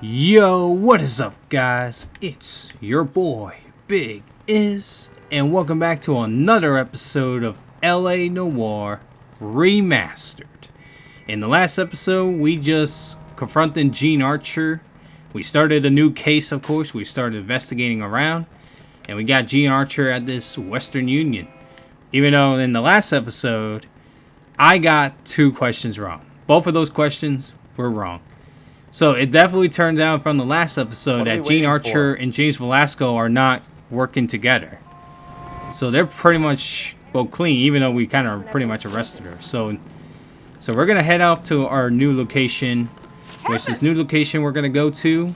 Yo, what is up, guys? It's your boy, Big Iz, and welcome back to another episode of LA Noire Remastered. In the last episode, we just confronted Gene Archer. We started a new case, of course. We started investigating around, and we got Gene Archer at this Western Union. Even though in the last episode, I got 2 questions wrong. Both of those questions were wrong. So it definitely turns out from the last episode that Gene Archer and James Velasco are not working together. So they're pretty much both clean, even though we kind of pretty much arrested her. So we're going to head off to our new location, which this new location we're going to go to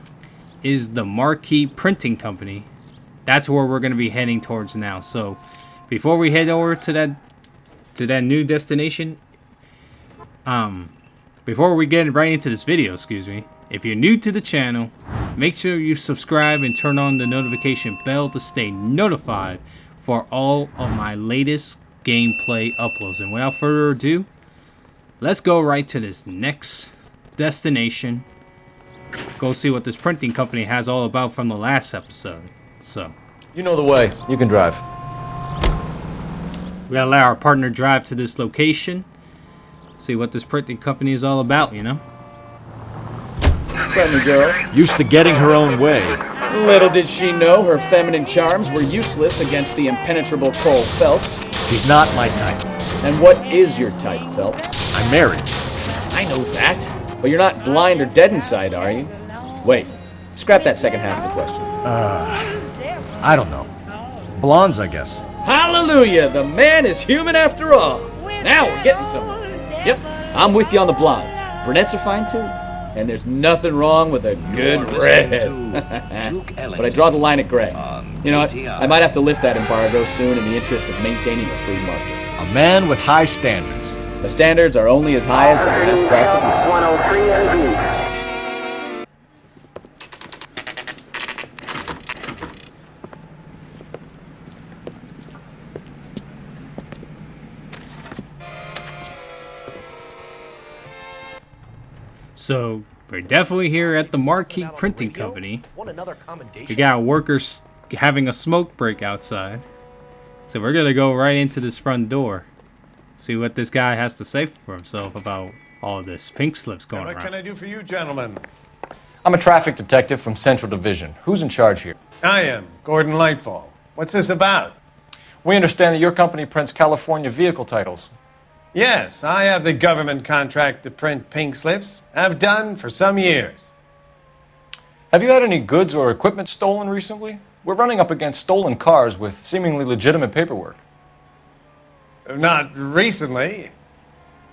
is the Marquee Printing Company. That's where we're going to be heading towards now. So before we head over to that new destination, before we get right into this video, if you're new to the channel, make sure you subscribe and turn on the notification bell to stay notified for all of my latest gameplay uploads. And without further ado, let's go right to this next destination. Go see what this printing company has all about from the last episode. So, you know the way. You can drive. We gotta let our partner drive to this location. See what this printing company is all about, you know? Friendly girl. Used to getting her own way. Little did she know her feminine charms were useless against the impenetrable Cole Phelps. She's not my type. And what is your type, Phelps? I'm married. I know that. But you're not blind or dead inside, are you? Wait. Scrap that second half of the question. I don't know. Blondes, I guess. Hallelujah! The man is human after all. Now we're getting somewhere. Yep, I'm with you on the blondes. Brunettes are fine too. And there's nothing wrong with a good redhead. But I draw the line at gray. You know what? I might have to lift that embargo soon in the interest of maintaining a free market. A man with high standards. The standards are only as high as the last glass of whiskey. 103 NV. So, we're definitely here at the Marquee Printing Company. We got workers having a smoke break outside. So we're going to go right into this front door. See what this guy has to say for himself about all of this pink slips going around. What can I do for you, gentlemen? I'm a traffic detective from Central Division. Who's in charge here? I am, Gordon Lightfall. What's this about? We understand that your company prints California vehicle titles. Yes, I have the government contract to print pink slips. I've done for some years. Have you had any goods or equipment stolen recently? We're running up against stolen cars with seemingly legitimate paperwork. Not recently.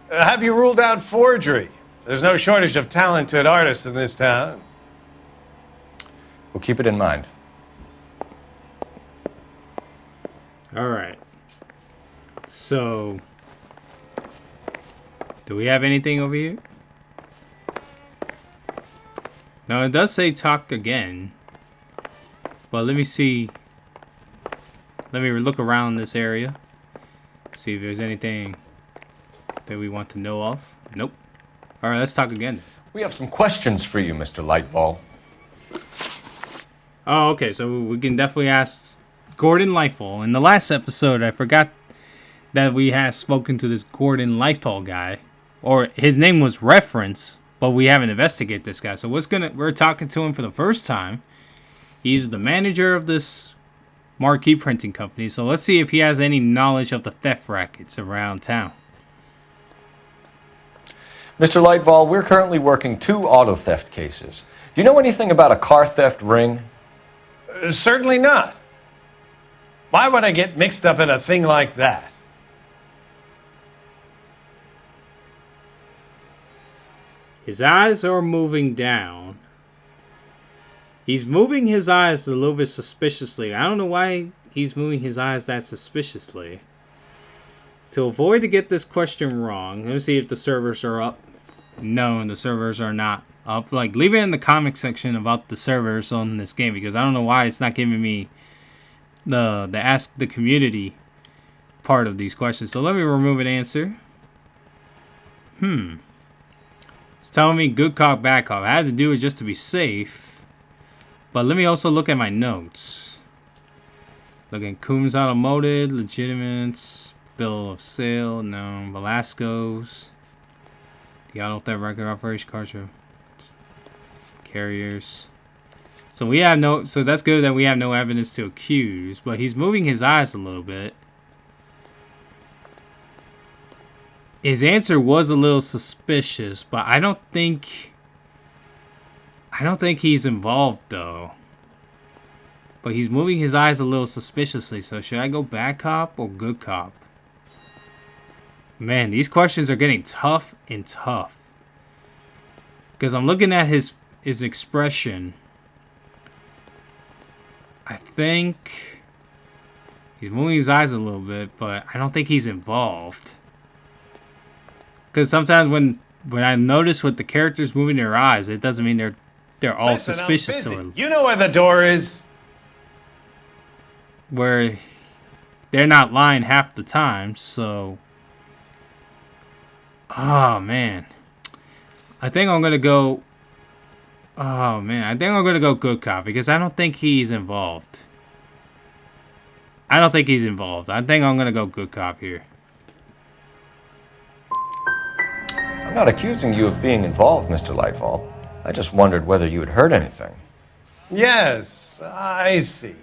Have you ruled out forgery? There's no shortage of talented artists in this town. We'll keep it in mind. All right. So, do we have anything over here? No, it does say talk again. But let me see. Let me look around this area. See if there's anything that we want to know of. Nope. Alright, let's talk again. We have some questions for you, Mr. Lightfall. Oh, okay. So we can definitely ask Gordon Lightfall. In the last episode, I forgot that we had spoken to this Gordon Lightfall guy. Or his name was referenced, but we haven't investigated this guy. So we're talking to him for the first time. He's the manager of this Marquee Printing Company. So let's see if he has any knowledge of the theft rackets around town. Mr. Lightfall, we're currently working 2 auto theft cases. Do you know anything about a car theft ring? Certainly not. Why would I get mixed up in a thing like that? His eyes are moving down. He's moving his eyes a little bit suspiciously. I don't know why he's moving his eyes that suspiciously. To avoid to get this question wrong, let me see if the servers are up. No, the servers are not up. Like, leave it in the comment section about the servers on this game, because I don't know why it's not giving me the ask the community part of these questions. So let me remove an answer. telling me good cop, bad cop. I had to do it just to be safe. But let me also look at my notes. Looking Coombs Automotive, Legitimates, Bill of Sale, no. Velasco's. The Auto Theft Record Operation Cartridge. Carriers. So we have no, so that's good that we have no evidence to accuse, but he's moving his eyes a little bit. His answer was a little suspicious, but I don't think he's involved though. But he's moving his eyes a little suspiciously, so should I go bad cop or good cop? Man, these questions are getting tough and tough. Because I'm looking at his expression. I think he's moving his eyes a little bit, but I don't think he's involved. Because sometimes when I notice with the characters moving their eyes, it doesn't mean they're all Listen, suspicious. I'm busy. You know where the door is. Where they're not lying half the time, so... Oh, man. I think I'm going to go... Oh, man. I think I'm going to go good cop because I don't think he's involved. I don't think he's involved. I think I'm going to go good cop here. I'm not accusing you of being involved, Mr. Lightfall. I just wondered whether you had heard anything. Yes, I see.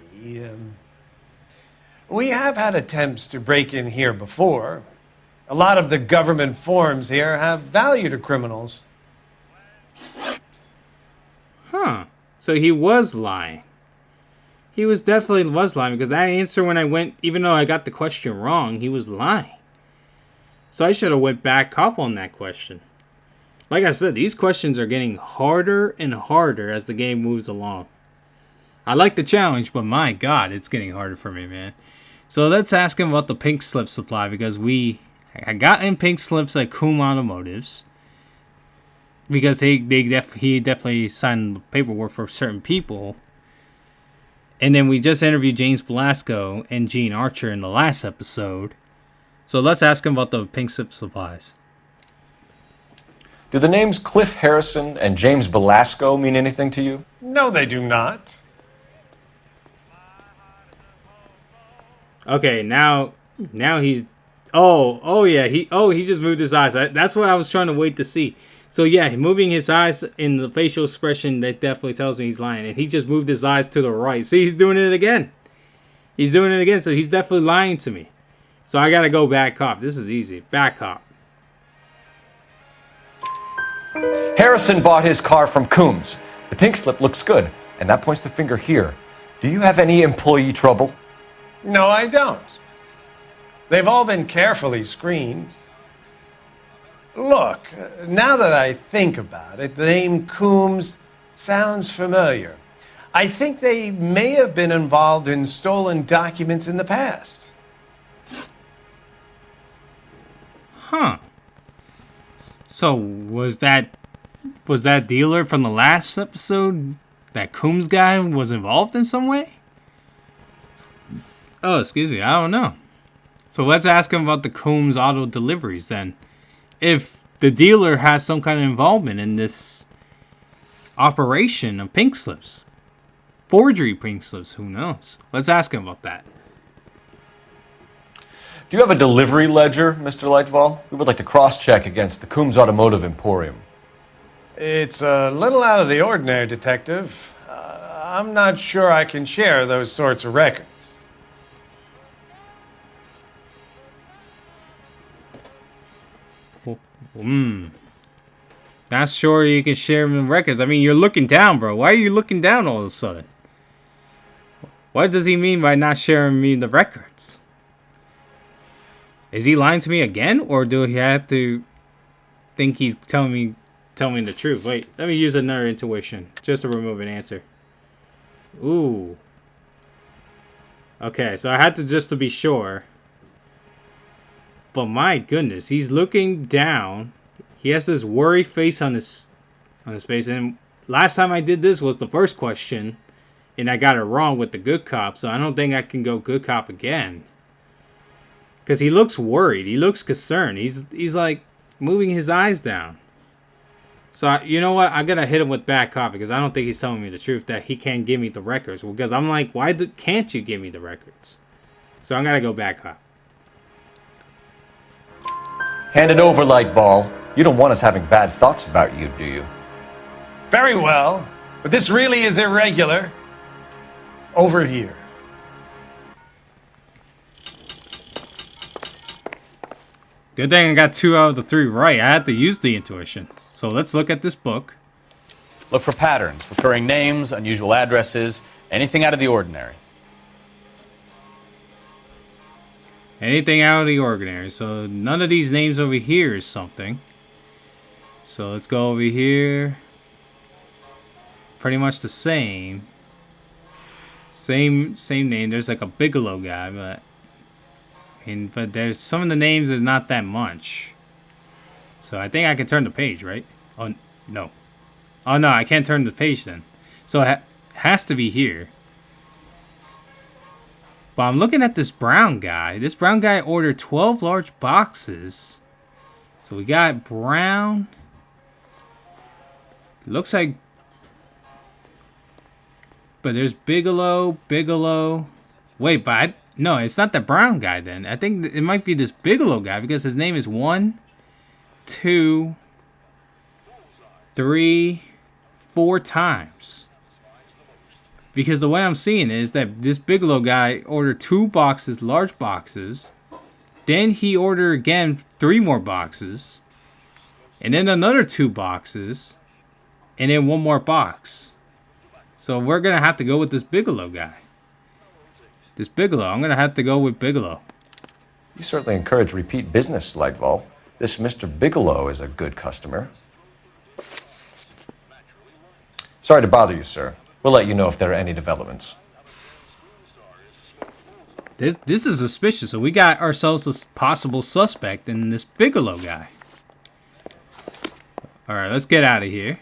We have had attempts to break in here before. A lot of the government forms here have value to criminals. Huh. So he was lying. He definitely was lying because that answer when I went, even though I got the question wrong, he was lying. So I should have went back up on that question. Like I said, these questions are getting harder and harder as the game moves along. I like the challenge, but my God, it's getting harder for me, man. So let's ask him about the pink slip supply because I got in pink slips at Coom Automotives. Because he definitely signed the paperwork for certain people. And then we just interviewed James Velasco and Gene Archer in the last episode. So let's ask him about the pink slip supplies. Do the names Cliff Harrison and James Velasco mean anything to you? No, they do not. Okay, now he's... Oh yeah, he just moved his eyes. That's what I was trying to wait to see. So yeah, moving his eyes in the facial expression, that definitely tells me he's lying. And he just moved his eyes to the right. See, he's doing it again. He's doing it again, so he's definitely lying to me. So I gotta go bad cop. This is easy. Bad cop. Harrison bought his car from Coombs. The pink slip looks good, and that points the finger here. Do you have any employee trouble? No, I don't. They've all been carefully screened. Look, now that I think about it, the name Coombs sounds familiar. I think they may have been involved in stolen documents in the past. Huh. So was that dealer from the last episode, that Coombs guy, was involved in some way? Oh, excuse me, I don't know. So let's ask him about the Coombs auto deliveries then. If the dealer has some kind of involvement in this operation of pink slips. Forgery pink slips, who knows? Let's ask him about that. Do you have a delivery ledger, Mr. Lightfall? We would like to cross-check against the Coombs Automotive Emporium. It's a little out of the ordinary, Detective. I'm not sure I can share those sorts of records. Not sure you can share the records. I mean, you're looking down, bro. Why are you looking down all of a sudden? What does he mean by not sharing me the records? Is he lying to me again, or do he have to think he's telling me the truth? Wait, let me use another intuition just to remove an answer. Ooh. Okay, so I had to just to be sure. But my goodness, he's looking down. He has this worry face on his face. And last time I did this was the first question, and I got it wrong with the good cop. So I don't think I can go good cop again. Because he looks worried. He looks concerned. He's like moving his eyes down. So, you know what? I'm going to hit him with bad copy because I don't think he's telling me the truth that he can't give me the records. Because I'm like, why can't you give me the records? So I'm going to go bad copy. Hand it over, Lightball. You don't want us having bad thoughts about you, do you? Very well, but this really is irregular. Over here. Good thing I got 2 out of the 3 right. I had to use the intuition. So let's look at this book. Look for patterns, recurring names, unusual addresses, anything out of the ordinary. Anything out of the ordinary. So none of these names over here is something. So let's go over here. Pretty much the same. Same name. There's like a Bigelow guy, but there's some of the names is not that much. So I think I can turn the page, right? Oh no. Oh no, I can't turn the page then. So it has to be here. But I'm looking at this brown guy. This brown guy ordered 12 large boxes. So we got brown. Looks like... But there's Bigelow. Wait, but no, it's not the brown guy then. I think it might be this Bigelow guy because his name is 1, 2, 3, 4 times. Because the way I'm seeing it is that this Bigelow guy ordered 2 boxes, large boxes. Then he ordered again 3 more boxes. And then another 2 boxes. And then 1 more box. So we're going to have to go with this Bigelow guy. This Bigelow. I'm going to have to go with Bigelow. You certainly encourage repeat business, Lightball. This Mr. Bigelow is a good customer. Sorry to bother you, sir. We'll let you know if there are any developments. This is suspicious. So we got ourselves a possible suspect in this Bigelow guy. Alright, let's get out of here.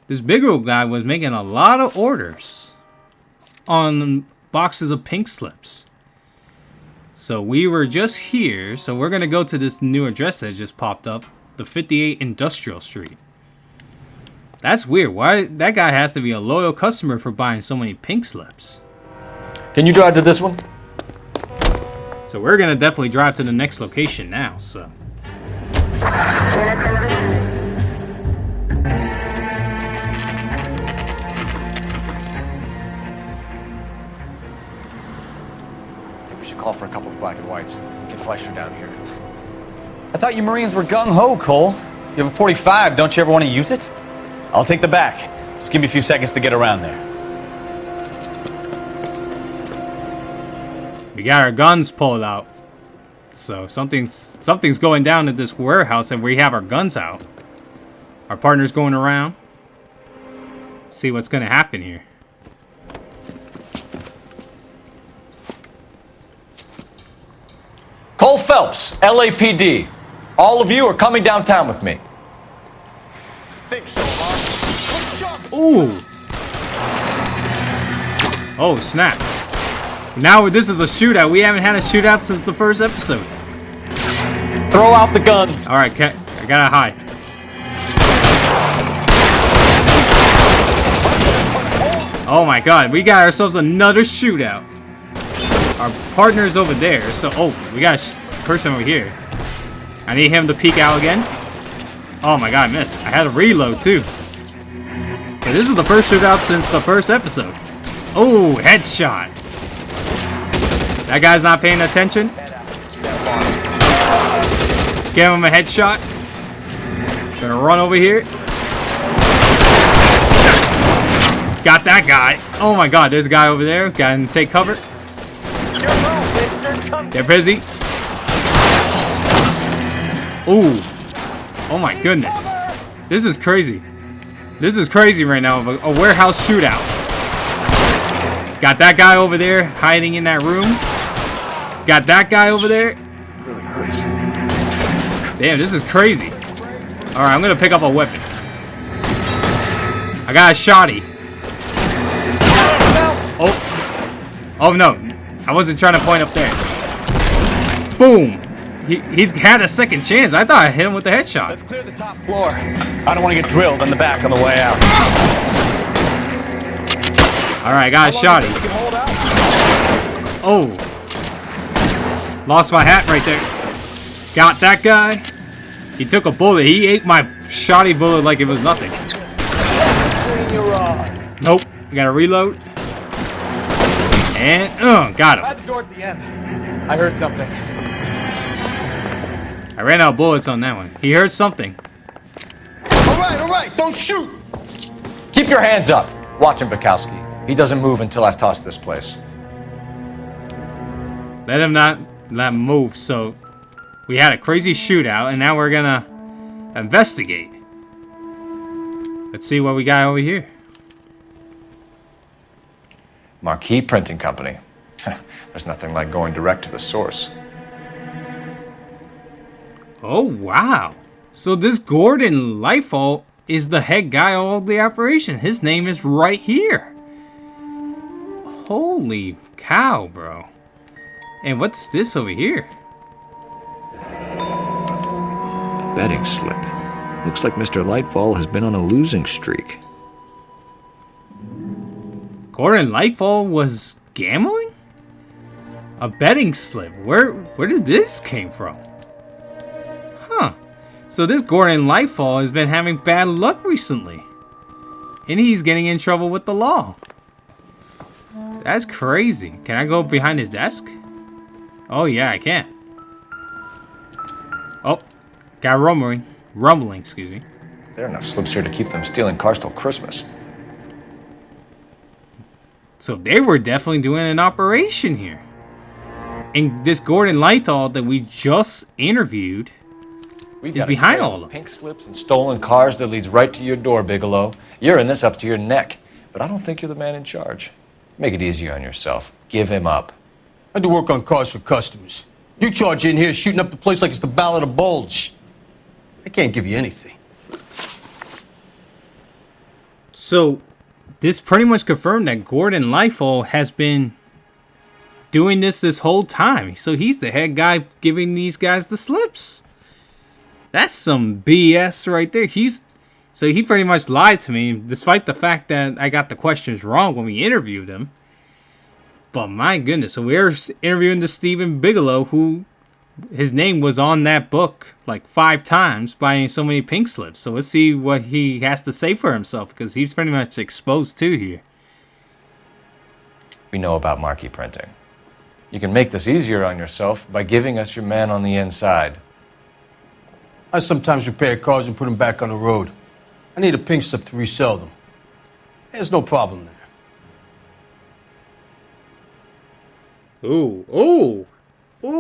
This Bigelow guy was making a lot of orders on boxes of pink slips. So we were just here. So we're going to go to this new address that just popped up. The 58 Industrial Street. That's weird. Why that guy has to be a loyal customer for buying so many pink slips. Can you drive to this one? So we're going to definitely drive to the next location now, so. Call for a couple of black and whites. Get Fleischer down here. I thought you Marines were gung-ho, Cole. You have a 45, don't you ever want to use it? I'll take the back. Just give me a few seconds to get around there. We got our guns pulled out. So something's going down at this warehouse and we have our guns out. Our partner's going around. See what's going to happen here. Cole Phelps, LAPD. All of you are coming downtown with me. Think so, huh? Ooh. Oh, snap. Now this is a shootout. We haven't had a shootout since the first episode. Throw out the guns. Alright, I gotta hide. Oh my god, we got ourselves another shootout. Our partner's over there, so... Oh, we got a person over here. I need him to peek out again. Oh my god, I missed. I had to reload too. But this is the first shootout since the first episode. Oh, headshot. That guy's not paying attention. Give him a headshot. Gonna run over here. Got that guy. Oh my god, there's a guy over there. Gotta take cover. They're busy. Ooh. Oh my goodness. This is crazy. This is crazy right now. A warehouse shootout. Got that guy over there hiding in that room. Got that guy over there. Really hurts. Damn, this is crazy. Alright, I'm gonna pick up a weapon. I got a shotty. Oh. Oh no. I wasn't trying to point up there. Boom. He's had a second chance. I thought I hit him with the headshot. Let's clear the top floor. I don't want to get drilled in the back on the way out. Alright, got a shot him. Oh. Lost my hat right there. Got that guy. He took a bullet. He ate my shotty bullet like it was nothing. Nope. I gotta reload. And, got him. At the door at the end. I heard something. I ran out of bullets on that one. He heard something. All right, don't shoot! Keep your hands up. Watch him, Bukowski. He doesn't move until I've tossed this place. Let him not let him move. So we had a crazy shootout, and now we're gonna investigate. Let's see what we got over here. Marquee Printing Company. There's nothing like going direct to the source. Oh, wow. So this Gordon Lightfall is the head guy of the operation. His name is right here. Holy cow, bro. And what's this over here? Betting slip. Looks like Mr. Lightfall has been on a losing streak. Gordon Lightfall was gambling? A betting slip. Where did this came from? Huh. So this Gordon Lightfall has been having bad luck recently. And he's getting in trouble with the law. That's crazy. Can I go behind his desk? Oh yeah, I can. Oh, got rumbling. Rumbling, excuse me. There are enough slips here to keep them stealing cars till Christmas. So they were definitely doing an operation here. And this Gordon Lightfall that we just interviewed We've is got a behind trail all of of them. pink slips and stolen cars that leads right to your door, Bigelow. You're in this up to your neck, but I don't think you're the man in charge. Make it easier on yourself. Give him up. I do work on cars for customers. You charge in here shooting up the place like it's the Ballad of Bulge. I can't give you anything. So this pretty much confirmed that Gordon Lightfall has been doing this whole time. So he's the head guy giving these guys the slips. That's some BS right there. So he pretty much lied to me, despite the fact that I got the questions wrong when we interviewed him. But my goodness, so we're interviewing the Stephen Bigelow, who his name was on that book like 5 times, buying so many pink slips. So let's see what he has to say for himself, because he's pretty much exposed too here. We know about marquee printing. You can make this easier on yourself by giving us your man on the inside. I sometimes repair cars and put them back on the road. I need a pink slip to resell them. There's no problem there. Ooh,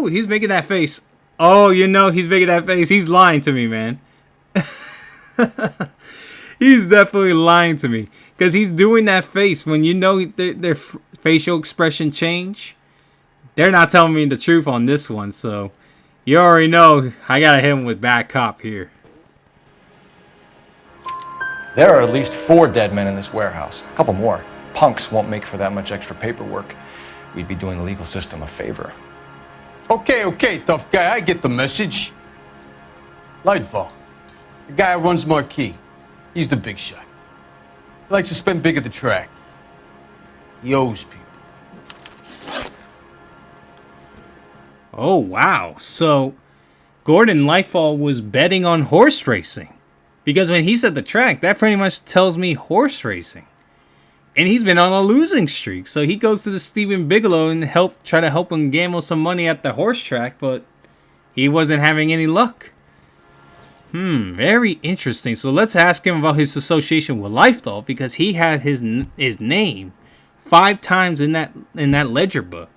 he's making that face. Oh, you know he's making that face. He's lying to me, man. He's definitely lying to me. Because he's doing that face when you know their facial expression change. They're not telling me the truth on this one, so you already know I gotta hit him with bad cop here. There are at least 4 dead men in this warehouse. A couple more. Punks won't make for that much extra paperwork. We'd be doing the legal system a favor. Okay, tough guy, I get the message. Lightfall, the guy who runs Marquee. He's the big shot. He likes to spend big at the track. He owes people. Oh, wow. So Gordon Lightfall was betting on horse racing. Because when he said the track, that pretty much tells me horse racing. And he's been on a losing streak. So he goes to the Stephen Bigelow and try to help him gamble some money at the horse track, but he wasn't having any luck. Very interesting. So let's ask him about his association with Lightfall, because he had his name 5 times in that ledger book.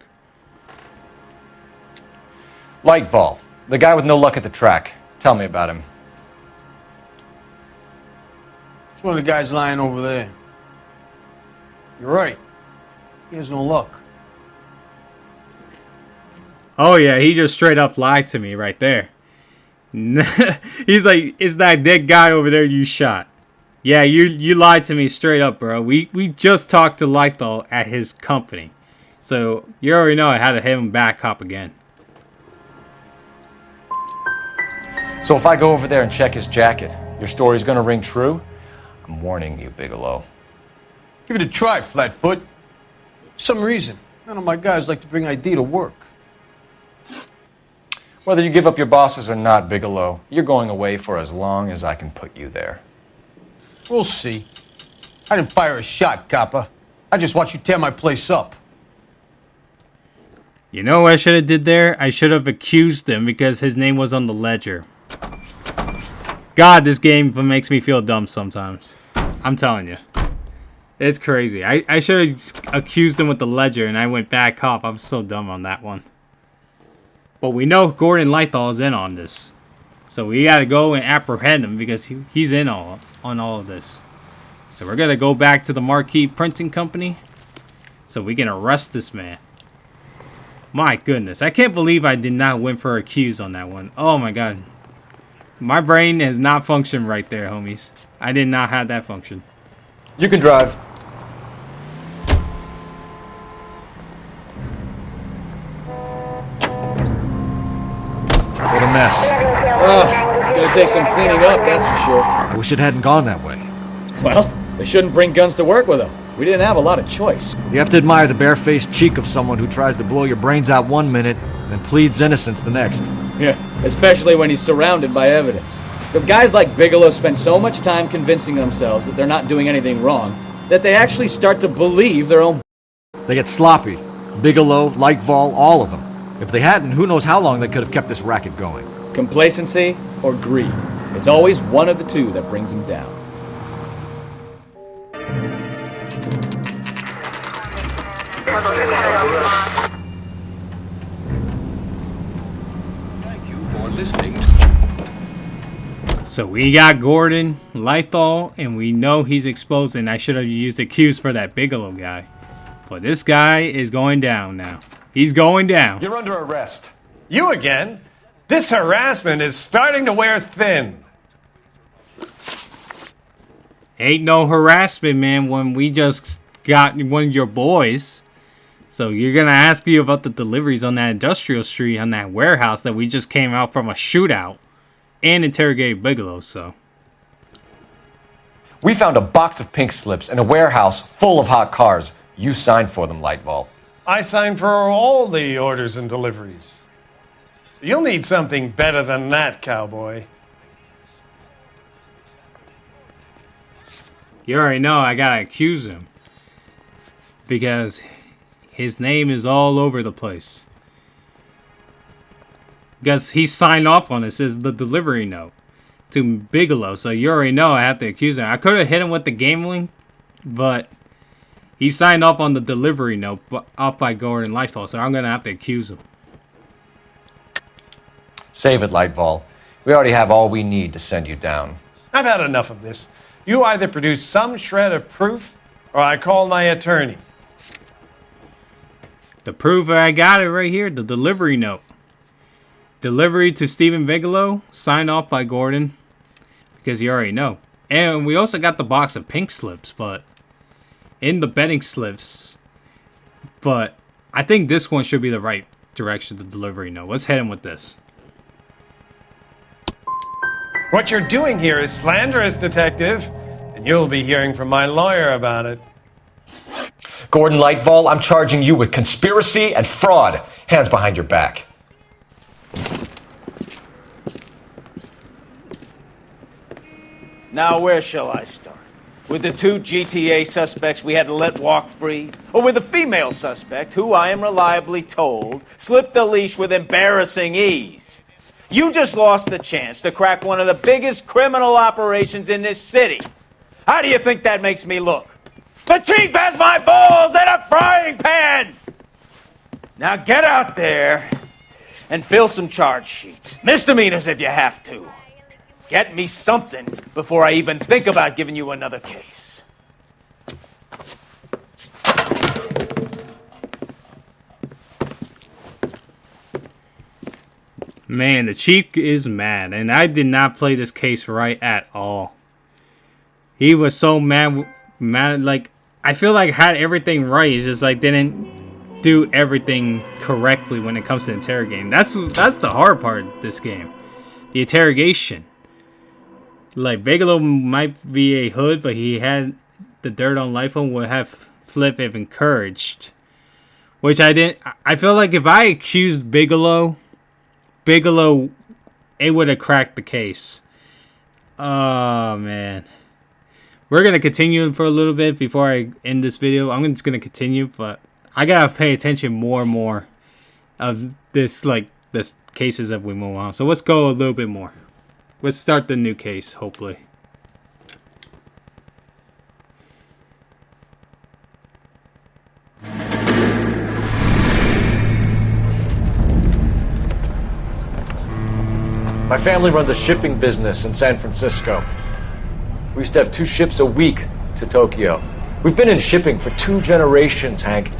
Lightfall, the guy with no luck at the track. Tell me about him. It's one of the guys lying over there. You're right. He has no luck. Oh yeah, he just straight up lied to me right there. He's like, it's that dead guy over there you shot. Yeah, you lied to me straight up, bro. We just talked to Lightfall at his company. So you already know I had to hit him back up again. So if I go over there and check his jacket, your story's gonna ring true? I'm warning you, Bigelow. Give it a try, Flatfoot. For some reason, none of my guys like to bring ID to work. Whether you give up your bosses or not, Bigelow, you're going away for as long as I can put you there. We'll see. I didn't fire a shot, copper. I just watched you tear my place up. You know what I should have did there? I should have accused him because his name was on the ledger. God, this game makes me feel dumb sometimes. I'm telling you. It's crazy. I should have accused him with the ledger and I went back off. I was so dumb on that one. But we know Gordon Lightfall is in on this. So we gotta go and apprehend him because he's in on all of this. So we're gonna go back to the Marquee Printing Company so we can arrest this man. My goodness. I can't believe I did not win for accused on that one. Oh my god. My brain has not functioned right there, homies. I did not have that function. You can drive. What a mess. Gonna take some cleaning up, that's for sure. I wish it hadn't gone that way. Well, they shouldn't bring guns to work with them. We didn't have a lot of choice. You have to admire the barefaced cheek of someone who tries to blow your brains out one minute, then pleads innocence the next. Yeah, especially when he's surrounded by evidence. But guys like Bigelow spend so much time convincing themselves that they're not doing anything wrong that they actually start to believe their own. They get sloppy. Bigelow, Lightfall, all of them. If they hadn't, who knows how long they could have kept this racket going. Complacency or greed. It's always one of the two that brings them down. Thank you for listening. So we got Gordon Lightfall, and we know he's exposed, and I should have used accused for that Bigelow guy. But this guy is going down now. He's going down. You're under arrest. You again? This harassment is starting to wear thin. Ain't no harassment, man, when we just got one of your boys. So you're going to ask me about the deliveries on that industrial street, on that warehouse that we just came out from a shootout and interrogated Bigelow, so. We found a box of pink slips in a warehouse full of hot cars. You signed for them, Lightfall. I signed for all the orders and deliveries. You'll need something better than that, cowboy. You already know I gotta accuse him. Because his name is all over the place. Because he signed off on it, says the delivery note to Bigelow. So you already know I have to accuse him. I could have hit him with the game link, but he signed off on the delivery note off by Gordon Lightfall, so I'm going to have to accuse him. Save it, Lightfall. We already have all we need to send you down. I've had enough of this. You either produce some shred of proof, or I call my attorney. The proof, I got it right here, the delivery note. Delivery to Stephen Bigelow, signed off by Gordon, because you already know. And we also got the box of pink slips, but in the betting slips. But I think this one should be the right direction, the delivery note. Let's hit him with this. What you're doing here is slanderous, detective, and you'll be hearing from my lawyer about it. Gordon Lightfall, I'm charging you with conspiracy and fraud. Hands behind your back. Now, where shall I start? With the two GTA suspects we had to let walk free? Or with the female suspect, who I am reliably told slipped the leash with embarrassing ease? You just lost the chance to crack one of the biggest criminal operations in this city. How do you think that makes me look? The chief has my balls in a frying pan! Now get out there and fill some charge sheets. Misdemeanors if you have to. Get me something before I even think about giving you another case. Man, the chief is mad, and I did not play this case right at all. He was so mad, like, I feel like I had everything right, it's just like didn't do everything correctly when it comes to interrogating. That's the hard part of this game. the interrogation. Like, Bigelow might be a hood, but he had the dirt on Liefeld would have Flip if encouraged. Which I didn't. I feel like if I accused Bigelow, it would have cracked the case. Oh, man. We're going to continue for a little bit before I end this video. I'm just going to continue, but I got to pay attention more and more of this, like, this cases as we move on. So let's go a little bit more. Let's start the new case, hopefully. My family runs a shipping business in San Francisco. We used to have 2 ships a week to Tokyo. We've been in shipping for 2 generations, Hank.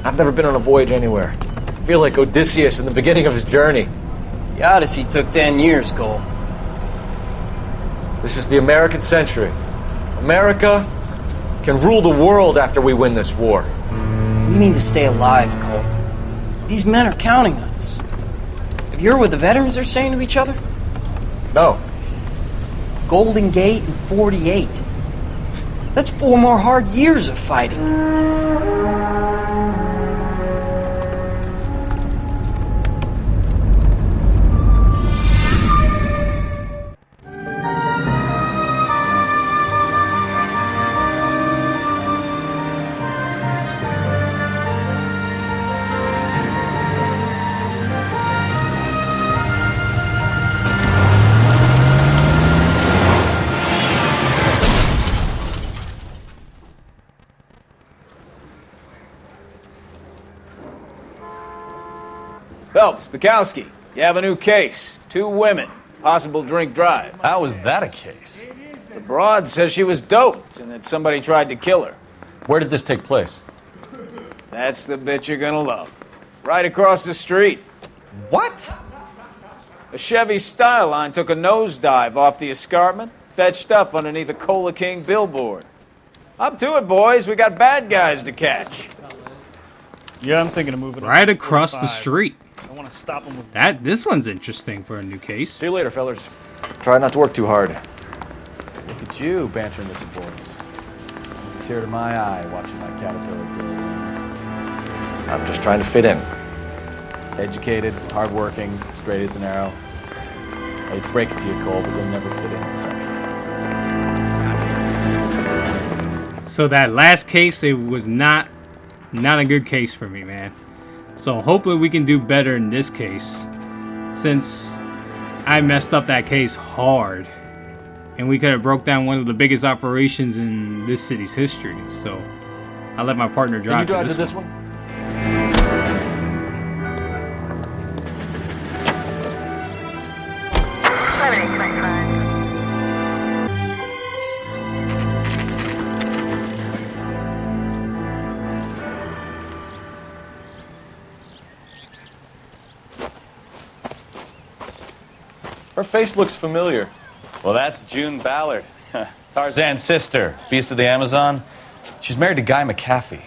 I've never been on a voyage anywhere. I feel like Odysseus in the beginning of his journey. The Odyssey took 10 years, Cole. This is the American century. America can rule the world after we win this war. We need to stay alive, Cole. These men are counting on us. Have you heard what the veterans are saying to each other? No. Golden Gate and 48. That's 4 more hard years of fighting. Phelps, Bukowski, you have a new case. 2 women, possible drink drive. How was that a case? The broad says she was doped and that somebody tried to kill her. Where did this take place? That's the bit you're gonna love. Right across the street. What? A Chevy Styline took a nosedive off the escarpment, fetched up underneath a Cola King billboard. Up to it, boys. We got bad guys to catch. Yeah, I'm thinking of moving Right across the street. I want to stop him with This one's interesting for a new case. See you later, fellers. Try not to work too hard. Look at you bantering with the boys. There's a tear to my eye watching my caterpillar grow wings. I'm just trying to fit in. Educated, hardworking, straight as an arrow. I hate to break it to you, Cole, but you'll never fit in this country. So that last case, it was not a good case for me, man. So hopefully we can do better in this case, since I messed up that case hard, and we could have broke down one of the biggest operations in this city's history. So I let my partner drive, Can you drive to this one? Her face looks familiar. Well, that's June Ballard, Tarzan's sister, beast of the Amazon. She's married to Guy McAfee.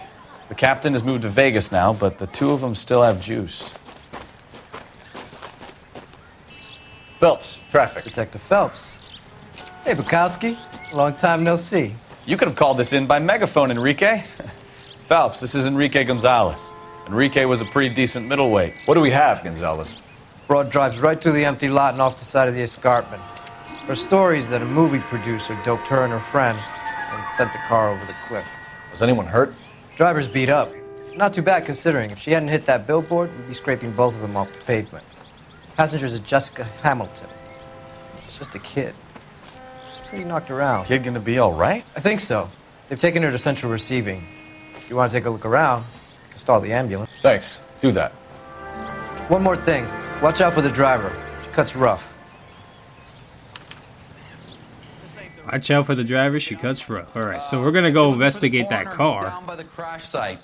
The captain has moved to Vegas now, but the 2 of them still have juice. Phelps, traffic. Detective Phelps. Hey, Bukowski. Long time no see. You could have called this in by megaphone, Enrique. Phelps, this is Enrique Gonzalez. Enrique was a pretty decent middleweight. What do we have, Gonzalez? Broad drives right through the empty lot and off the side of the escarpment. Her story is that a movie producer doped her and her friend and sent the car over the cliff. Was anyone hurt? Driver's beat up. Not too bad considering. If she hadn't hit that billboard, we'd be scraping both of them off the pavement. Passenger's a Jessica Hamilton. She's just a kid. She's pretty knocked around. Kid gonna be all right? I think so. They've taken her to central receiving. If you want to take a look around, you can stall the ambulance. Thanks. Do that. One more thing. Watch out for the driver. She cuts rough. Watch out for the driver. She cuts rough. All right, so we're gonna go investigate that car. Down by the crash site.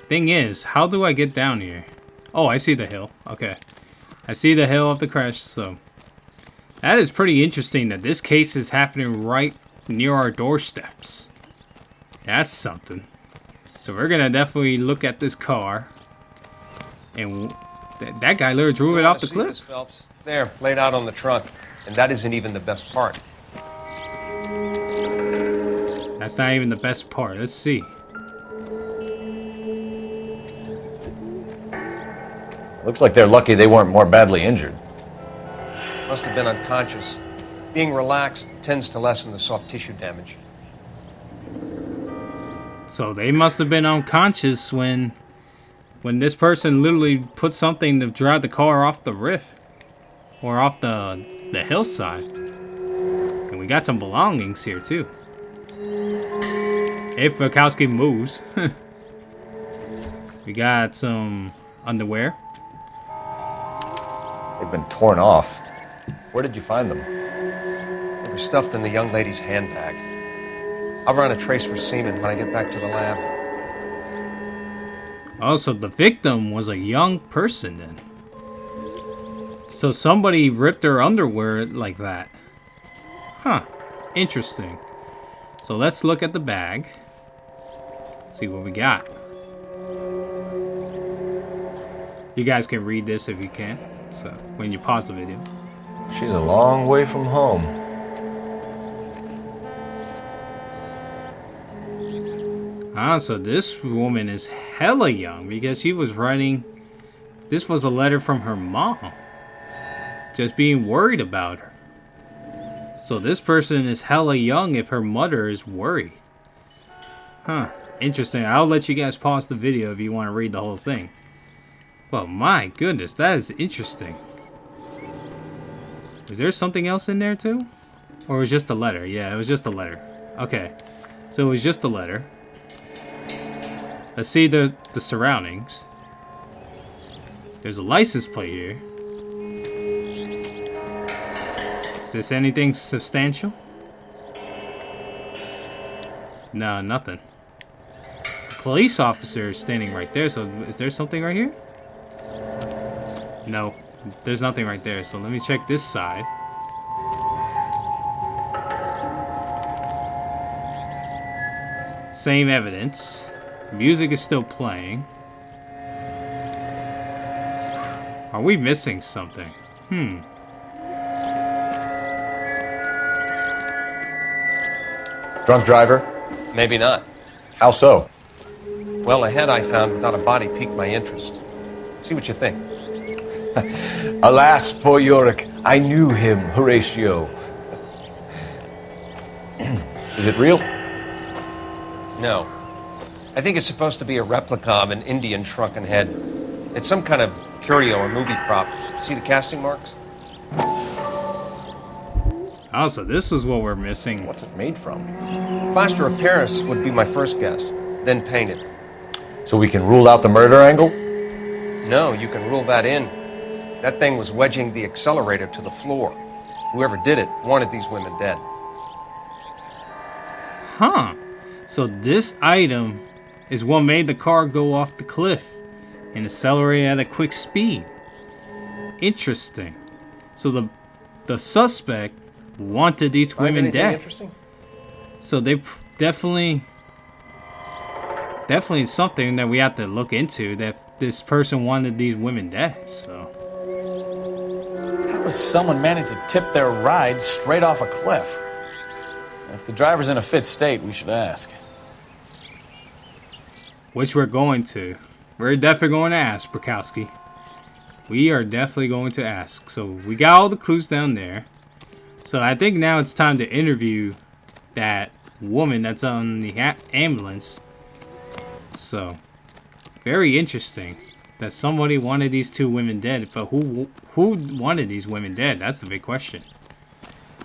Thing is, how do I get down here? Oh, I see the hill. Okay, I see the hill of the crash. So that is pretty interesting that this case is happening right near our doorsteps. That's something. So we're gonna definitely look at this car. And that guy literally drew it off the cliff. There, laid out on the trunk. And that isn't even the best part. That's not even the best part. Let's see. Looks like they're lucky they weren't more badly injured. Must have been unconscious. Being relaxed tends to lessen the soft tissue damage. So they must have been unconscious when this person literally put something to drive the car off the roof or off the hillside. And we got some belongings here too. If Wachowski moves. We got some underwear. They've been torn off. Where did you find them? They were stuffed in the young lady's handbag. I'll run a trace for semen when I get back to the lab. Also, the victim was a young person then. So somebody ripped her underwear like that. Huh. Interesting. So let's look at the bag. See what we got. You guys can read this if you can. So when you pause the video. She's a long way from home. Ah, so this woman is hella young because she was writing. This was a letter from her mom. Just being worried about her. So this person is hella young if her mother is worried. Huh. Interesting. I'll let you guys pause the video if you want to read the whole thing. Well, my goodness, that is interesting. Is there something else in there too? Or it was just a letter? Yeah, it was just a letter. Okay. So it was just a letter. Let's see the surroundings. There's a license plate here. Is this anything substantial? No, nothing. The police officer is standing right there, so is there something right here? No, there's nothing right there, so let me check this side. Same evidence. Music is still playing. Are we missing something? Drunk driver? Maybe not. How so? Well, a head I found without a body piqued my interest. See what you think. Alas, poor Yorick. I knew him, Horatio. Is it real? No. I think it's supposed to be a replica of an Indian shrunken head. It's some kind of curio or movie prop. See the casting marks? Also, this is what we're missing. What's it made from? Plaster of Paris would be my first guess, then painted. So we can rule out the murder angle? No, you can rule that in. That thing was wedging the accelerator to the floor. Whoever did it wanted these women dead. Huh. So this item is what made the car go off the cliff and accelerate at a quick speed. Interesting. So the suspect wanted these women dead. Interesting? So they definitely something that we have to look into, that this person wanted these women dead. So How does someone manage to tip their ride straight off a cliff? If the driver's in a fit state, we should ask. which we're going to. We're definitely going to ask, Bukowski. We are definitely going to ask. So we got all the clues down there. So I think now it's time to interview that woman that's on the ambulance. So, very interesting that somebody wanted these two women dead. But who wanted these women dead? That's the big question.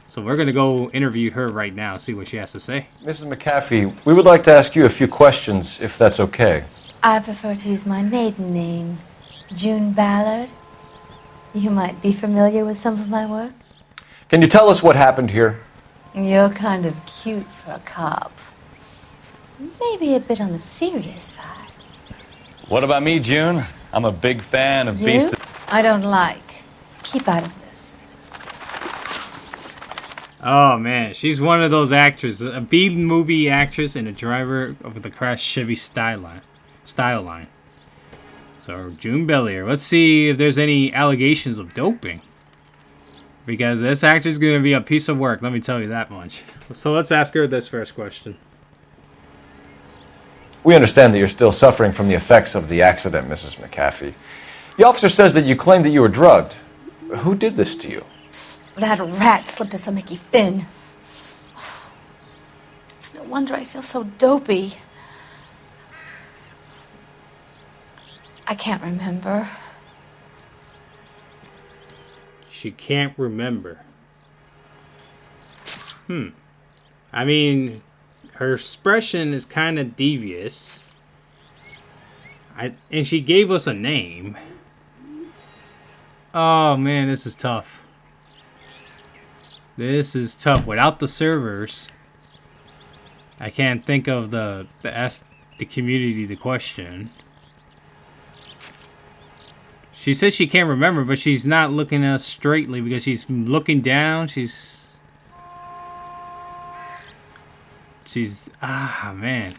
So we're going to go interview her right now, see what she has to say. Mrs. McAfee, we would like to ask you a few questions, if that's okay. I prefer to use my maiden name, June Ballard. You might be familiar with some of my work. Can you tell us what happened here? You're kind of cute for a cop. Maybe a bit on the serious side. What about me, June? I'm a big fan of You? I don't like. Keep out of this. Oh man, she's one of those actresses, a B-movie actress and a driver of the crashed Chevy style line. So June Bellier. Let's see if there's any allegations of doping. Because this actor's going to be a piece of work, let me tell you that much. So let's ask her this first question. We understand that you're still suffering from the effects of the accident, Mrs. McAfee. The officer says that you claimed that you were drugged. Who did this to you? That rat slipped us a Mickey Finn. It's no wonder I feel so dopey. I can't remember. She can't remember. I mean, her expression is kind of devious. And she gave us a name. Oh man, this is tough. This is tough. Without the servers, I can't think of the community the question. She says she can't remember, but she's not looking at us straightly because she's looking down. She's man.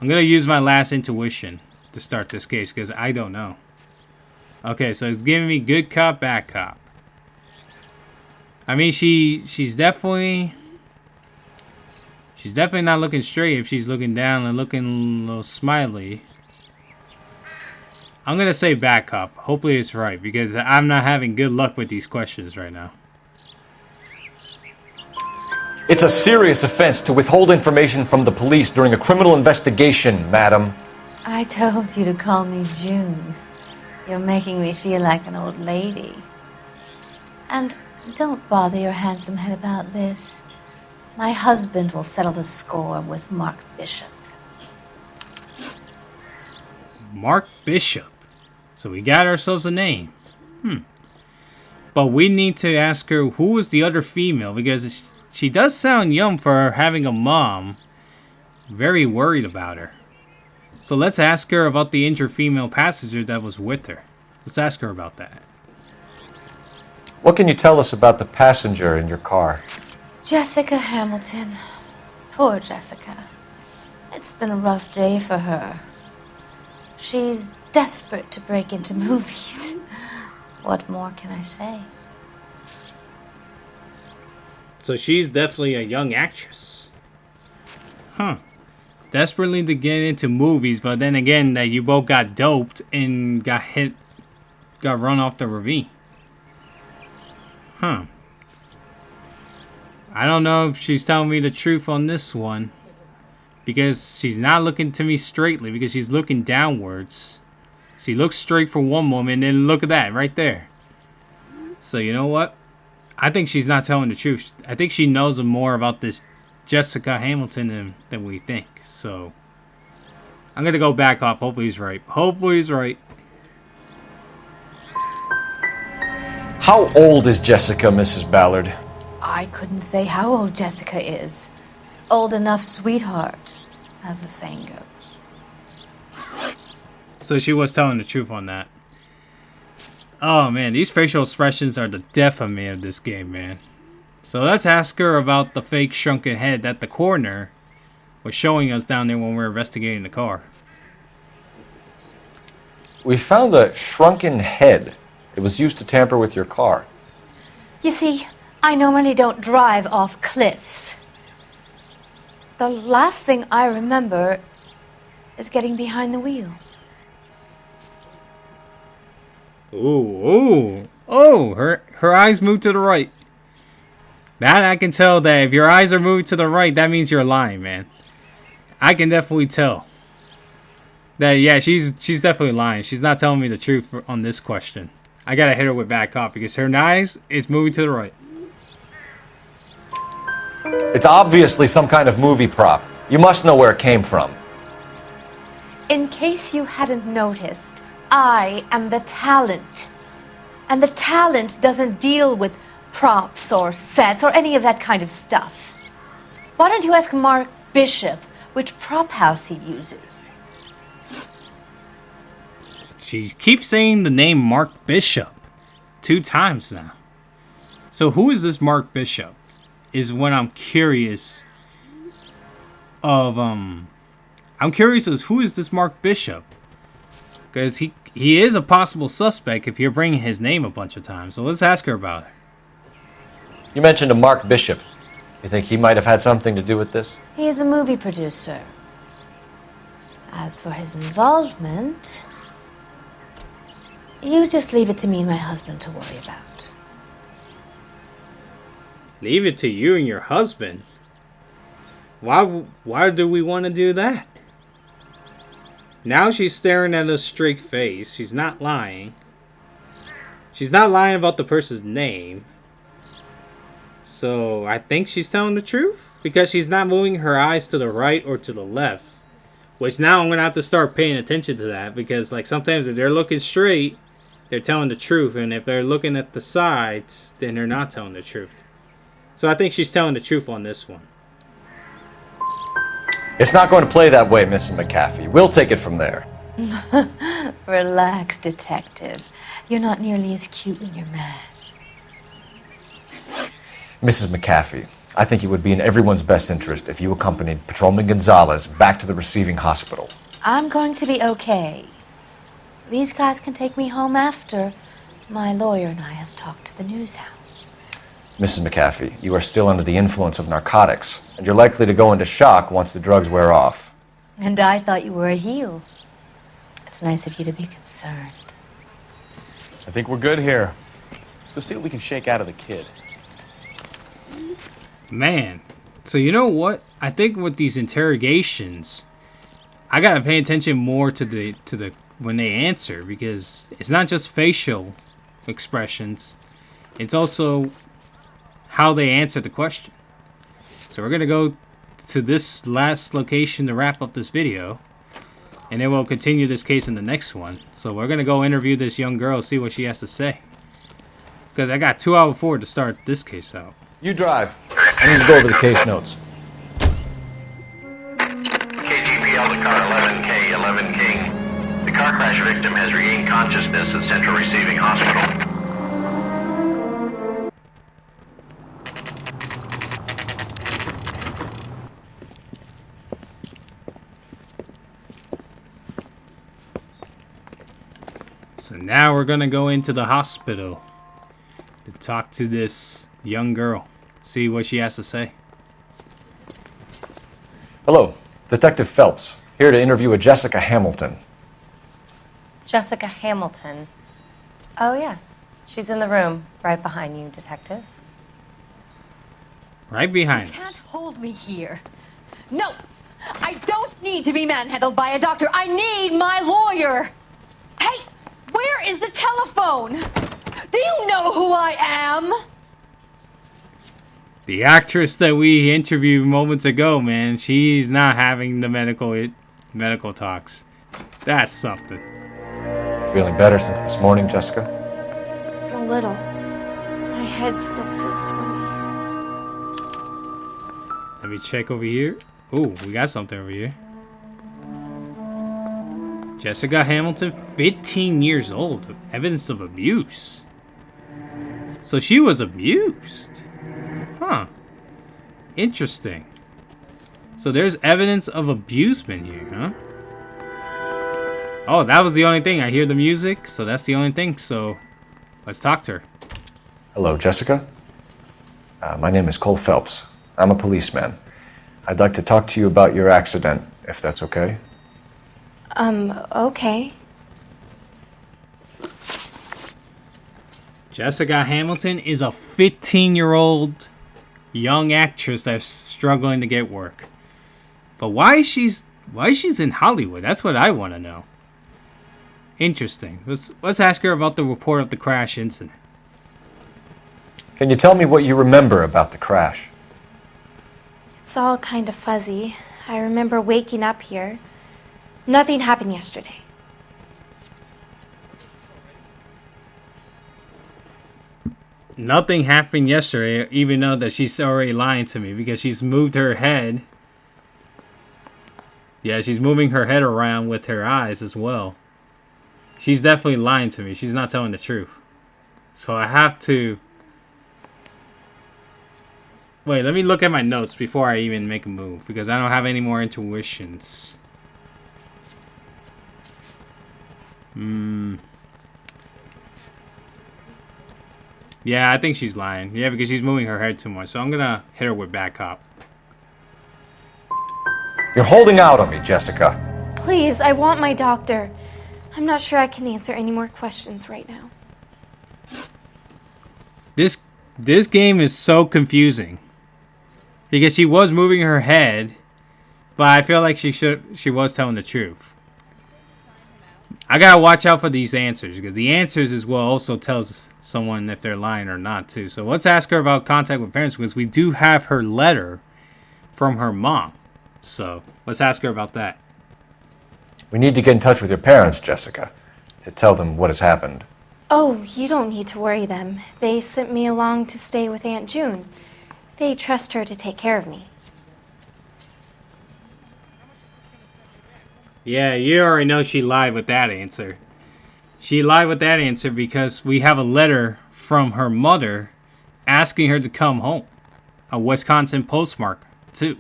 I'm gonna use my last intuition to start this case because I don't know. Okay, so it's giving me good cop, bad cop. I mean, she's definitely not looking straight if she's looking down and looking a little smiley. I'm gonna say bad cop. Hopefully it's right because I'm not having good luck with these questions right now. It's a serious offense to withhold information from the police during a criminal investigation, madam. I told you to call me June. You're making me feel like an old lady. And don't bother your handsome head about this. My husband will settle the score with Mark Bishop. Mark Bishop. So we got ourselves a name. But we need to ask her who is the other female because she does sound young for having a mom. Very worried about her. So let's ask her about the injured female passenger that was with her. Let's ask her about that. What can you tell us about the passenger in your car? Jessica Hamilton. Poor Jessica. It's been a rough day for her. She's desperate to break into movies. What more can I say? So she's definitely a young actress. Desperately to get into movies, but then again, that you both got doped and got run off the ravine. I don't know if she's telling me the truth on this one. Because she's not looking to me straightly, because she's looking downwards. She looks straight for one moment, and then look at that, right there. So you know what? I think she's not telling the truth. I think she knows more about this Jessica Hamilton than we think. So I'm going to go back off. Hopefully he's right. Hopefully he's right. How old is Jessica, Mrs. Ballard? I couldn't say how old Jessica is. Old enough, sweetheart, as the saying goes. So she was telling the truth on that. Oh man, these facial expressions are the death of me of this game, man. So let's ask her about the fake shrunken head that the coroner was showing us down there when we were investigating the car. We found a shrunken head. It was used to tamper with your car. You see, I normally don't drive off cliffs. The last thing I remember is getting behind the wheel. Oh, her eyes moved to the right. That I can tell that if your eyes are moved to the right, that means you're lying, man. I can definitely tell. That, yeah, she's definitely lying. She's not telling me the truth on this question. I gotta hit her with back off because her eyes is moving to the right. It's obviously some kind of movie prop. You must know where it came from. In case you hadn't noticed, I am the talent. And the talent doesn't deal with props or sets or any of that kind of stuff. Why don't you ask Mark Bishop which prop house he uses? She keeps saying the name Mark Bishop 2 times now. So who is this Mark Bishop? Is what I'm curious of. I'm curious as who is this Mark Bishop? Because he is a possible suspect if you're bringing his name a bunch of times. So let's ask her about it. You mentioned a Mark Bishop. You think he might have had something to do with this? He is a movie producer. As for his involvement, you just leave it to me and my husband to worry about. Leave it to you and your husband? Why do we want to do that? Now she's staring at a straight face. She's not lying. She's not lying about the person's name. So I think she's telling the truth. Because she's not moving her eyes to the right or to the left. Which now I'm going to have to start paying attention to that. Because like sometimes if they're looking straight, they're telling the truth. And if they're looking at the sides, then they're not telling the truth. So I think she's telling the truth on this one. It's not going to play that way, Mrs. McAfee. We'll take it from there. Relax, detective. You're not nearly as cute when you're mad. Mrs. McAfee, I think it would be in everyone's best interest if you accompanied Patrolman Gonzalez back to the receiving hospital. I'm going to be okay. These guys can take me home after my lawyer and I have talked to the news hounds. Mrs. McAfee, you are still under the influence of narcotics, and you're likely to go into shock once the drugs wear off. And I thought you were a heel. It's nice of you to be concerned. I think we're good here. Let's go see what we can shake out of the kid. Man. So you know what? I think with these interrogations, I gotta pay attention more to the when they answer, because it's not just facial expressions. It's also how they answer the question. So we're going to go to this last location to wrap up this video. And then we'll continue this case in the next one. So we're going to go interview this young girl, see what she has to say. Because I got 2 out of 4 to start this case out. You drive. I need to go over the case notes. KGPL to car 11K, 11 King. The car crash victim has regained consciousness at Central Receiving Hospital. So now we're going to go into the hospital to talk to this young girl. See what she has to say. Hello, Detective Phelps. Here to interview a Jessica Hamilton. Jessica Hamilton. Oh, yes. She's in the room, right behind you, Detective. Right behind You can't us. hold me here. No! I don't need to be manhandled by a doctor. I need my lawyer! Hey! Where is the telephone? Do you know who I am? The actress that we interviewed moments ago, man, she's not having the medical talks. That's something. Feeling better since this morning, Jessica? A little. My head still feels swimming. Let me check over here. Ooh, we got something over here. Jessica Hamilton, 15 years old. Evidence of abuse. So she was abused. Huh. Interesting. So there's evidence of abusement here, huh? Oh, that was the only thing. I hear the music, so that's the only thing. So let's talk to her. Hello, Jessica. My name is Cole Phelps. I'm a policeman. I'd like to talk to you about your accident, if that's okay. Okay. Jessica Hamilton is a 15-year-old young actress that's struggling to get work. But why she's in Hollywood? That's what I want to know. Interesting. Let's ask her about the report of the crash incident. Can you tell me what you remember about the crash? It's all kind of fuzzy. I remember waking up here. Nothing happened yesterday. Nothing happened yesterday, even though that she's already lying to me because she's moved her head. Yeah, she's moving her head around with her eyes as well. She's definitely lying to me. She's not telling the truth. So I have to... Wait, let me look at my notes before I even make a move, because I don't have any more intuitions. Yeah, I think she's lying. Yeah, because she's moving her head too much. So I'm gonna hit her with back cop. You're holding out on me, Jessica. Please, I want my doctor. I'm not sure I can answer any more questions right now. This game is so confusing. Because she was moving her head, but I feel like she was telling the truth. I gotta watch out for these answers, because the answers as well also tells someone if they're lying or not too. So let's ask her about contact with parents, because we do have her letter from her mom. So let's ask her about that. We need to get in touch with your parents, Jessica, to tell them what has happened. Oh, you don't need to worry them. They sent me along to stay with Aunt June. They trust her to take care of me. Yeah, you already know she lied with that answer. She lied with that answer because we have a letter from her mother asking her to come home. A Wisconsin postmark, too.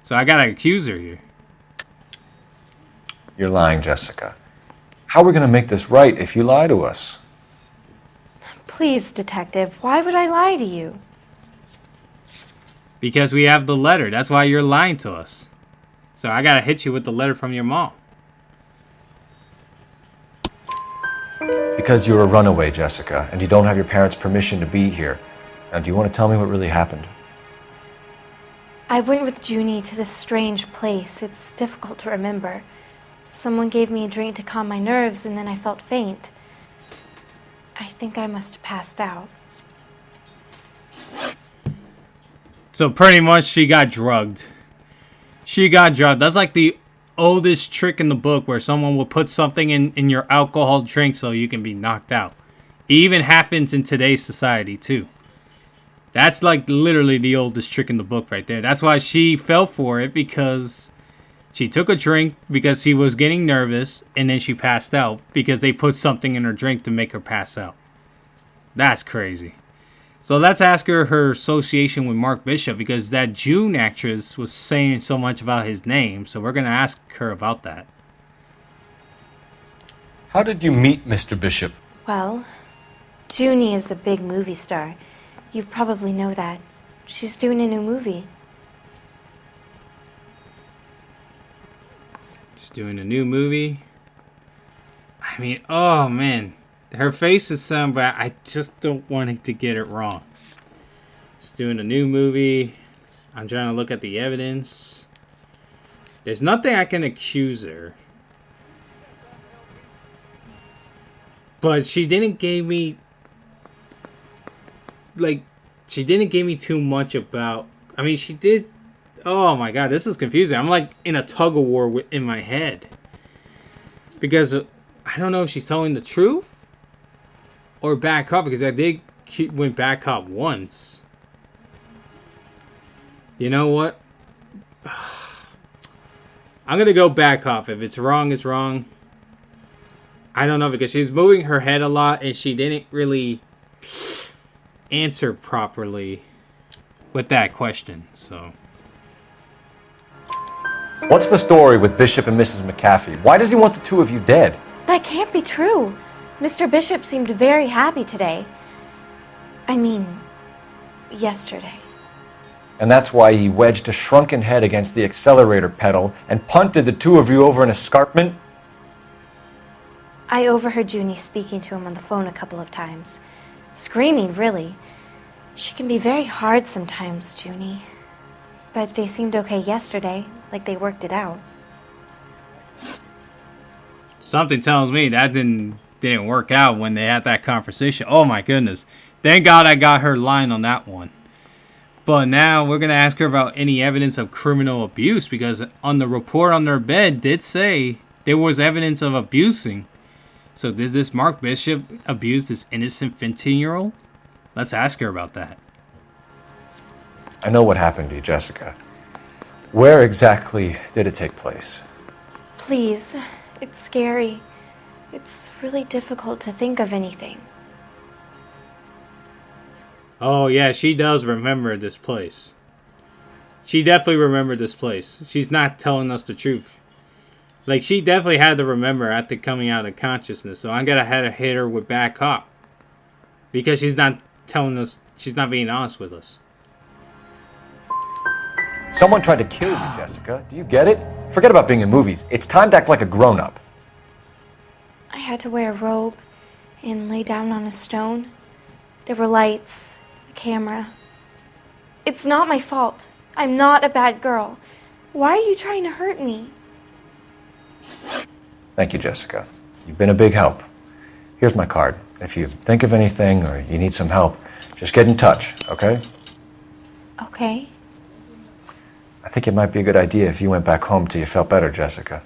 So I gotta accuse her here. You're lying, Jessica. How are we going to make this right if you lie to us? Please, Detective, why would I lie to you? Because we have the letter. That's why you're lying to us. So I gotta hit you with the letter from your mom. Because you're a runaway, Jessica, and you don't have your parents' permission to be here. Now, do you want to tell me what really happened? I went with Junie to this strange place. It's difficult to remember. Someone gave me a drink to calm my nerves, and then I felt faint. I think I must have passed out. So pretty much she got drugged. She got drugged. That's like the oldest trick in the book where someone will put something in your alcohol drink so you can be knocked out. It even happens in today's society too. That's like literally the oldest trick in the book right there. That's why she fell for it, because she took a drink because she was getting nervous, and then she passed out because they put something in her drink to make her pass out. That's crazy. So let's ask her association with Mark Bishop, because that June actress was saying so much about his name. So we're going to ask her about that. How did you meet Mr. Bishop? Well, Junie is a big movie star. You probably know that. She's doing a new movie. She's doing a new movie. I mean, oh man. Her face is sound bad. I just don't want it to get it wrong. She's doing a new movie. I'm trying to look at the evidence. There's nothing I can accuse her. But she didn't give me... Like, she didn't give me too much about... I mean, she did... Oh my god, this is confusing. I'm like in a tug of war in my head. Because I don't know if she's telling the truth or back cop, because I did went back cop once. You know what? I'm gonna go back off. If it's wrong, it's wrong. I don't know, because she's moving her head a lot and she didn't really answer properly with that question. So What's the story with Bishop and Mrs. McAfee? Why does he want the two of you dead? That can't be true. Mr. Bishop seemed very happy today. I mean, yesterday. And that's why he wedged a shrunken head against the accelerator pedal and punted the two of you over an escarpment? I overheard Junie speaking to him on the phone a couple of times. Screaming, really. She can be very hard sometimes, Junie. But they seemed okay yesterday, like they worked it out. something tells me that didn't work out when they had that conversation. Oh my goodness. Thank God I got her line on that one. But now we're going to ask her about any evidence of criminal abuse, because on the report on their bed did say there was evidence of abusing. So did this Mark Bishop abuse this innocent 15-year-old? Let's ask her about that. I know what happened to you, Jessica. Where exactly did it take place? Please, it's scary. It's really difficult to think of anything. Oh yeah, she does remember this place. She definitely remembered this place. She's not telling us the truth. Like, she definitely had to remember after coming out of consciousness. So I'm gonna have to hit her with bad cop, because she's not telling us, she's not being honest with us. Someone tried to kill you, Jessica. Do you get it? Forget about being in movies. It's time to act like a grown-up. I had to wear a robe and lay down on a stone. There were lights, a camera. It's not my fault. I'm not a bad girl. Why are you trying to hurt me? Thank you, Jessica. You've been a big help. Here's my card. If you think of anything or you need some help, just get in touch, okay? Okay. I think it might be a good idea if you went back home till you felt better, Jessica.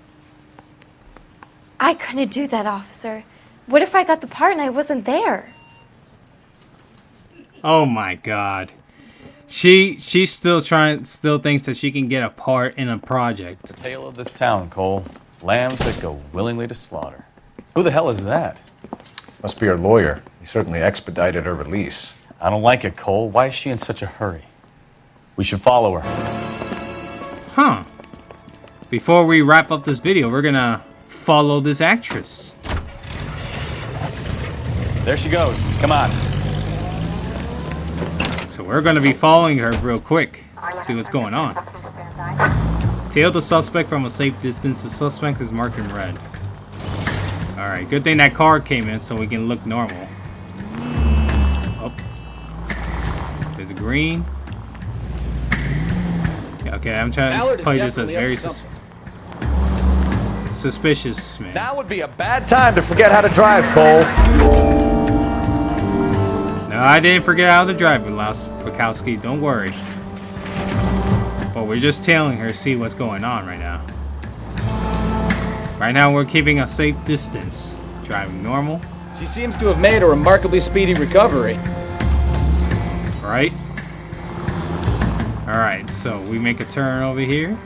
I couldn't do that, officer. What if I got the part and I wasn't there? Oh my god. She's still thinks that she can get a part in a project. It's the tale of this town, Cole. Lambs that go willingly to slaughter. Who the hell is that? Must be her lawyer. He certainly expedited her release. I don't like it, Cole. Why is she in such a hurry? We should follow her. Huh. Before we wrap up this video, we're gonna follow this actress. There she goes. Come on. So we're gonna be following her real quick. See what's going on. Tail the suspect from a safe distance. The suspect is marked in red. Alright, good thing that car came in so we can look normal. Oh. There's a green. Okay, I'm trying to play this as very suspicious, man. Now would be a bad time to forget how to drive, Cole. No, I didn't forget how to drive, Laus Pakowski. Don't worry. But we're just tailing her, see what's going on right now. Right now, we're keeping a safe distance. Driving normal. She seems to have made a remarkably speedy recovery. Right? Alright, so we make a turn over here.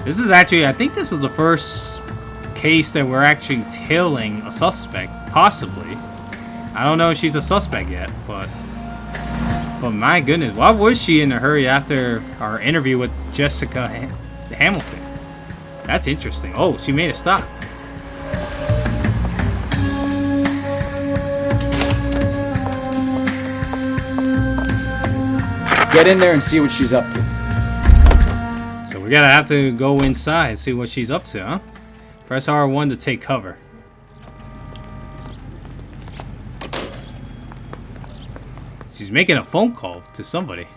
This is actually, I think this is the first case that we're actually tailing a suspect, possibly. I don't know if she's a suspect yet, but my goodness, why was she in a hurry after our interview with Jessica Hamilton? That's interesting. Oh, she made a stop. Get in there and see what she's up to. So we gotta have to go inside and see what she's up to, huh? Press R1 to take cover. She's making a phone call to somebody.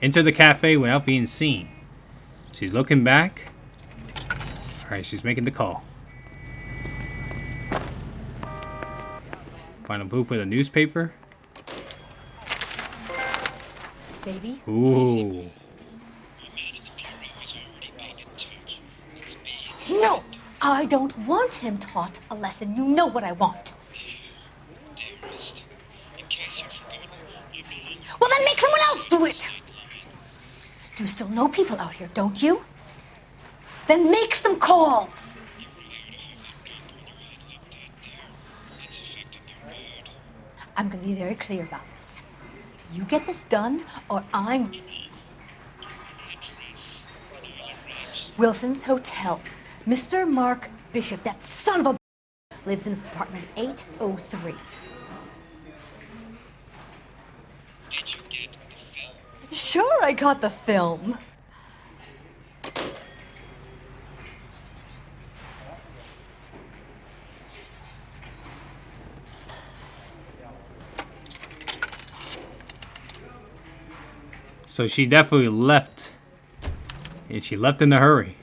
Enter the cafe without being seen. She's looking back. Alright, she's making the call. Find a booth with a newspaper. Baby? Ooh. No! I don't want him taught a lesson. You know what I want. Well, then make someone else do it! You still know people out here, don't you? Then make some calls! I'm gonna be very clear about this. You get this done, or I'm... Wilson's Hotel. Mr. Mark Bishop, that son of a... lives in apartment 803. Sure, I got the film. So she definitely left. And she left in a hurry.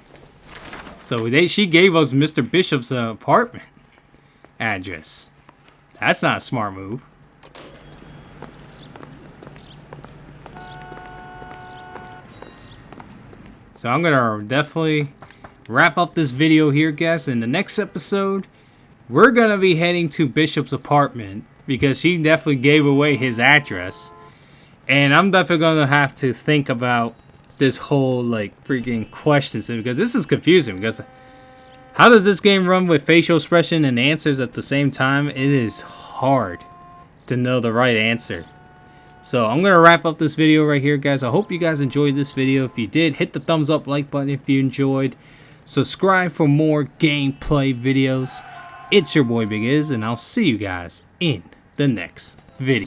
So she gave us Mr. Bishop's apartment address. That's not a smart move. So I'm gonna definitely wrap up this video here, guys. In the next episode, we're gonna be heading to Bishop's apartment because he definitely gave away his address. And I'm definitely gonna have to think about this whole like freaking questions because this is confusing. Because how does this game run with facial expression and answers at the same time? It is hard to know the right answer. So I'm gonna wrap up this video right here, guys. I hope you guys enjoyed this video. If you did, hit the thumbs up, like button if you enjoyed. Subscribe for more gameplay videos. It's your boy Big Iz, and I'll see you guys in the next video.